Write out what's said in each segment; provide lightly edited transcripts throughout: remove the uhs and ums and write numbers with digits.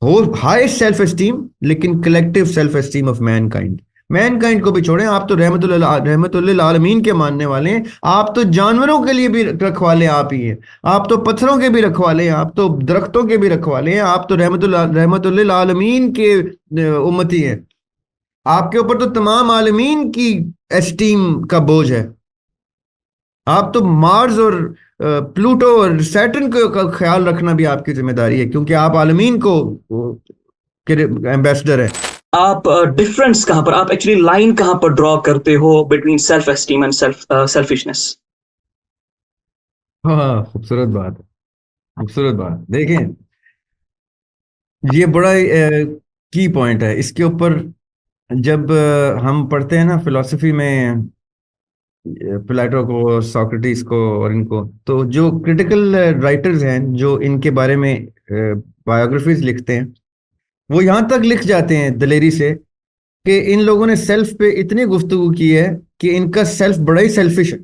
ہو highest self esteem لیکن collective self esteem of mankind. Mankind کو بھی چھوڑیں, آپ تو رحمت للعالمین کے ماننے والے ہیں, آپ تو جانوروں کے لیے بھی رکھوالے آپ ہی ہیں, آپ تو پتھروں کے بھی رکھوالے ہیں, آپ تو درختوں کے بھی رکھوالے ہیں, آپ تو رحمت للعالمین کے امتی ہیں. آپ کے اوپر تو تمام عالمین کی اسٹیم کا بوجھ ہے. آپ تو مارز اور پلوٹو اور سیٹرن کا خیال رکھنا بھی آپ کی ذمہ داری ہے, کیونکہ آپ عالمین کو ایمبیسڈر ہیں. آپ ڈفرنس کہاں پر, آپ ایکچولی لائن کہاں پر ڈرا کرتے ہو between self esteem and selfishness? ہاں, خوبصورت بات ہے, خوبصورت بات. دیکھیں, یہ بڑا کی پوائنٹ ہے. اس کے اوپر جب ہم پڑھتے ہیں نا فلسفی میں پلیٹو کو, ساکریٹس کو اور ان کو, تو جو کرٹیکل رائٹرز ہیں جو ان کے بارے میں بایوگرافیز لکھتے ہیں, وہ یہاں تک لکھ جاتے ہیں دلیری سے کہ ان لوگوں نے سیلف پہ اتنی گفتگو کی ہے کہ ان کا سیلف بڑا ہی سیلفش ہے.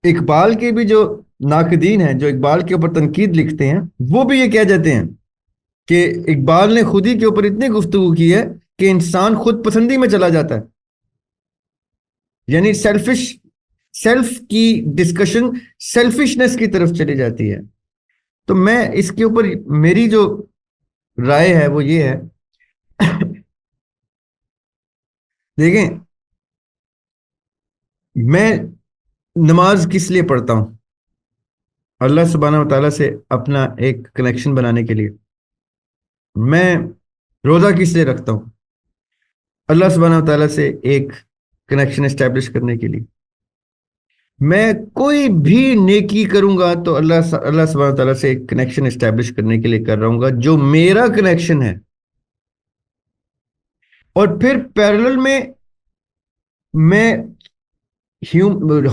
اقبال کے بھی جو ناقدین ہیں جو اقبال کے اوپر تنقید لکھتے ہیں, وہ بھی یہ کہہ جاتے ہیں کہ اقبال نے خود ہی کے اوپر اتنی گفتگو کی ہے کہ انسان خود پسندی میں چلا جاتا ہے. یعنی سیلف کی ڈسکشن سیلفشنس کی طرف چلی جاتی ہے. تو میں اس کے اوپر میری جو رائے ہے وہ یہ ہے, دیکھیں, میں نماز کس لیے پڑھتا ہوں؟ اللہ سبحانہ و تعالیٰ سے اپنا ایک کنیکشن بنانے کے لیے. میں روزہ کس لیے رکھتا ہوں؟ اللہ سبحانہ و تعالیٰ سے ایک کنیکشن اسٹیبلش کرنے کے لیے. میں کوئی بھی نیکی کروں گا تو اللہ سبحانہ و تعالیٰ سے ایک کنیکشن اسٹیبلش کرنے کے لیے کر رہا ہوں گا, جو میرا کنیکشن ہے. اور پھر پیرلل میں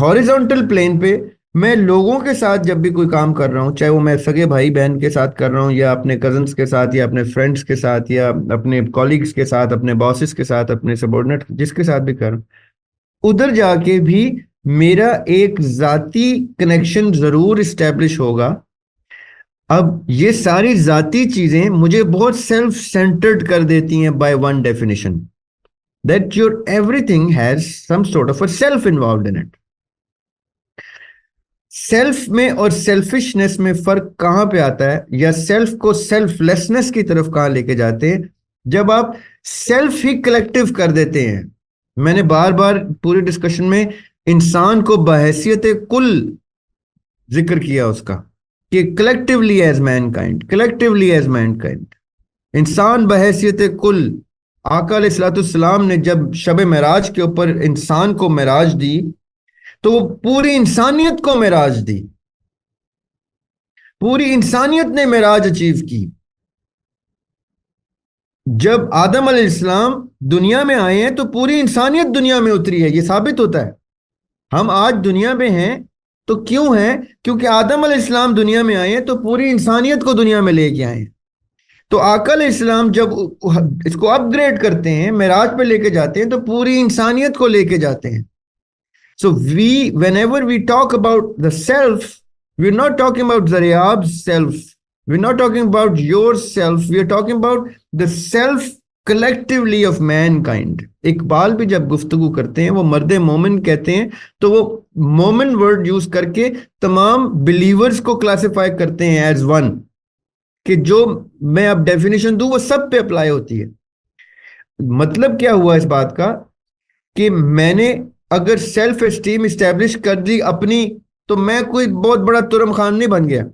ہاریزونٹل پلین پہ میں لوگوں کے ساتھ جب بھی کوئی کام کر رہا ہوں, چاہے وہ میں سگے بھائی بہن کے ساتھ کر رہا ہوں یا اپنے کزنس کے ساتھ یا اپنے فرینڈس کے ساتھ یا اپنے کولیگز کے ساتھ, اپنے باسز کے ساتھ, اپنے سبورڈنیٹ جس کے ساتھ بھی کر رہا ہوں, ادھر جا کے بھی میرا ایک ذاتی کنیکشن ضرور اسٹیبلش ہوگا. اب یہ ساری ذاتی چیزیں مجھے بہت سیلف سینٹرڈ کر دیتی ہیں by one definition, that your everything has some sort of a self involved in it. Self میں اور سیلفشنس میں فرق کہاں پہ آتا ہے, یا سیلف کو سیلف لیسنس کی طرف کہاں لے کے جاتے ہیں؟ جب آپ سیلف ہی کلیکٹیو کر دیتے ہیں. میں نے بار بار پوری ڈسکشن میں انسان کو بحیثیت کل ذکر کیا اس کا, کہ collectively as main kind, collectively as main kind, انسان بحیثیت کل. آقا علیہ الصلوۃ والسلام نے جب شب معراج کے اوپر انسان کو معراج دی تو وہ پوری انسانیت کو معراج دی, پوری انسانیت نے معراج اچیو کی. جب آدم علیہ السلام دنیا میں آئے ہیں تو پوری انسانیت دنیا میں اتری ہے. یہ ثابت ہوتا ہے ہم آج دنیا میں ہیں تو کیوں ہیں, کیونکہ آدم علیہ السلام دنیا میں آئے ہیں تو پوری انسانیت کو دنیا میں لے کے آئے ہیں. تو آقا علیہ السلام جب اس کو اپ گریڈ کرتے ہیں, معراج پہ لے کے جاتے ہیں, تو پوری انسانیت کو لے کے جاتے ہیں. So whenever we talk about the self, we're not talking about Zaryab's self, we're not talking about your self, we're talking about the self collectively of mankind. Iqbal بھی جب گفتگو کرتے ہیں وہ مرد مومن کہتے ہیں تو وہ مومن ورڈ یوز کر کے تمام بلیورز کو کلاسیفائی کرتے ہیں ایز ون, کہ جو میں اب ڈیفینیشن دوں وہ سب پہ اپلائی ہوتی ہے. مطلب کیا ہوا اس بات کا, کہ میں نے اگر سیلف اسٹیم اسٹیبلش کر دی اپنی, تو میں کوئی بہت بڑا ترم خان نہیں بن گیا.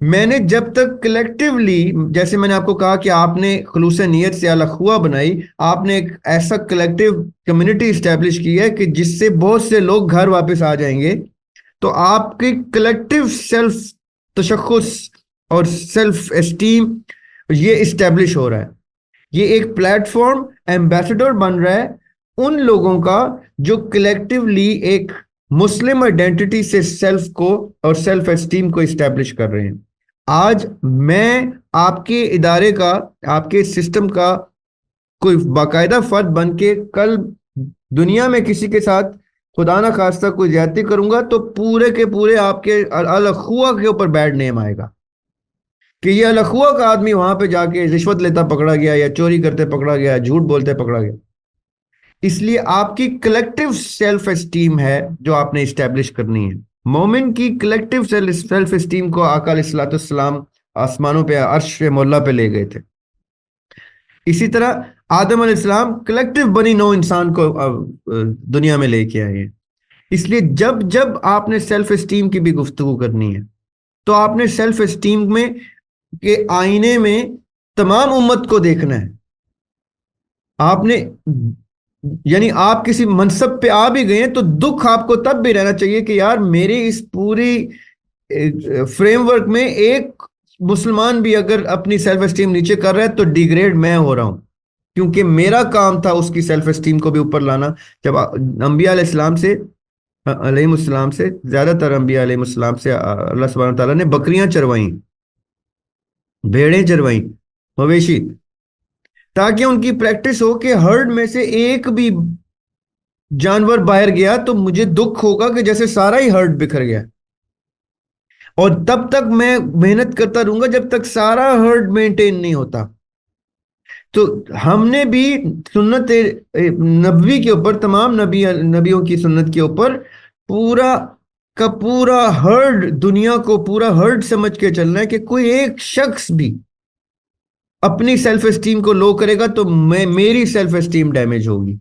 میں نے جب تک کلیکٹیولی, جیسے میں نے آپ کو کہا کہ آپ نے خلوص نیت سے الاخوہ بنائی, آپ نے ایک ایسا کلیکٹیو کمیونٹی اسٹیبلش کی ہے کہ جس سے بہت سے لوگ گھر واپس آ جائیں گے, تو آپ کی کلیکٹیو سیلف تشخص اور سیلف اسٹیم یہ اسٹیبلش ہو رہا ہے. یہ ایک پلیٹ فارم ایمبیسڈر بن رہا ہے ان لوگوں کا جو کلیکٹیولی ایک مسلم آئیڈینٹی سے سیلف کو اور سیلف اسٹیم کو اسٹیبلش کر رہے ہیں. آج میں آپ کے ادارے کا, آپ کے سسٹم کا کوئی باقاعدہ فرد بن کے کل دنیا میں کسی کے ساتھ خدا نہ خواستہ کوئی زیادتی کروں گا تو پورے کے پورے آپ کے الاخوہ کے اوپر بیڈ نیم آئے گا, کہ یہ الخوا کا آدمی وہاں پہ جا کے رشوت لیتا پکڑا گیا، یا چوری کرتے پکڑا گیا، جھوٹ بولتے پکڑا گیا. اس لیے آپ کی کلیکٹیو سیلف اسٹیم ہے جو آپ نے اسٹیبلش کرنی ہے. مومن کی کلیکٹیو سیلف اسٹیم کو آقا علیہ الصلوۃ والسلام آسمانوں پہ عرش مولا پہ لے گئے تھے. اسی طرح آدم علیہ السلام کلیکٹیو بنی نو انسان کو دنیا میں لے کے آئے ہیں. اس لیے جب جب آپ نے سیلف اسٹیم کی بھی گفتگو کرنی ہے تو آپ نے سیلف اسٹیم میں کے آئینے میں تمام امت کو دیکھنا ہے. آپ نے یعنی آپ کسی منصب پہ آ بھی گئے تو دکھ آپ کو تب بھی رہنا چاہیے کہ یار میری اس پوری فریم ورک میں ایک مسلمان بھی اگر اپنی سیلف اسٹیم نیچے کر رہا ہے تو ڈیگریڈ میں ہو رہا ہوں، کیونکہ میرا کام تھا اس کی سیلف اسٹیم کو بھی اوپر لانا. جب انبیاء علیہ السلام سے زیادہ تر انبیاء علیہ السلام سے اللہ سبحانہ تعالیٰ نے بکریاں چروائیں، بھیڑیں چروائیں، مویشی، تاکہ ان کی پریکٹس ہو کہ ہرڈ میں سے ایک بھی جانور باہر گیا تو مجھے دکھ ہوگا کہ جیسے سارا ہی ہرڈ بکھر گیا. اور تب تک میں محنت کرتا رہوں گا جب تک سارا ہرڈ مینٹین نہیں ہوتا. تو ہم نے بھی سنت نبوی کے اوپر، تمام نبیوں کی سنت کے اوپر پورا کا پورا ہرڈ، دنیا کو پورا ہرڈ سمجھ کے چلنا ہے کہ کوئی ایک شخص بھی اپنی سیلف اسٹیم کو لو کرے گا تو میری سیلف اسٹیم ڈیمیج ہوگی.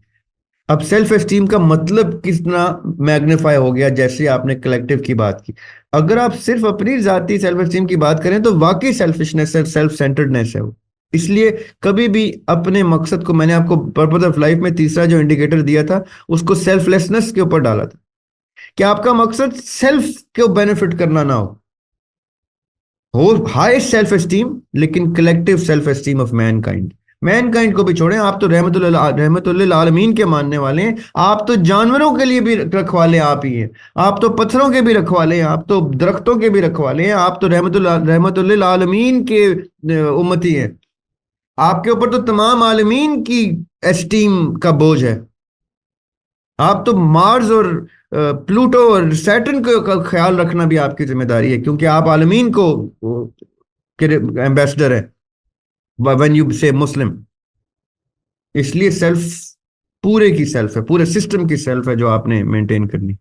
اب سیلف اسٹیم کا مطلب کتنا میگنیفائی ہو گیا جیسے آپ نے کلیکٹیو کی بات کی. اگر آپ صرف اپنی ذاتی سیلف اسٹیم کی بات کریں تو واقعی سیلفشنس ہے، سیلف سینٹرڈنس ہے وہ. اس لیے کبھی بھی اپنے مقصد کو، میں نے آپ کو پرپز آف لائف میں تیسرا جو انڈیکیٹر دیا تھا اس کو سیلف لیسنس کے اوپر ڈالا تھا کہ آپ کا مقصد سیلف کو بینیفٹ کرنا نہ ہو ہائیسٹ سیلف اسٹیم لیکن collective self esteem of mankind کو بھی چھوڑیں. آپ تو رحمت للعالمین کے ماننے والے ہیں، آپ تو جانوروں کے لیے بھی رکھوالے آپ ہی ہیں، آپ تو پتھروں کے بھی رکھوالے ہیں، آپ تو درختوں کے بھی رکھوالے ہیں، آپ تو رحمت للعالمین کے امتی ہیں. آپ کے اوپر تو تمام عالمین کی اسٹیم کا بوجھ ہے. آپ تو مارز اور پلوٹو اور سیٹرن کا خیال رکھنا بھی آپ کی ذمہ داری ہے، کیونکہ آپ عالمین کو ایمبیسڈر ہیں when you say مسلم. اس لیے سیلف پورے کی سیلف ہے، پورے سسٹم کی سیلف ہے جو آپ نے مینٹین کرنی.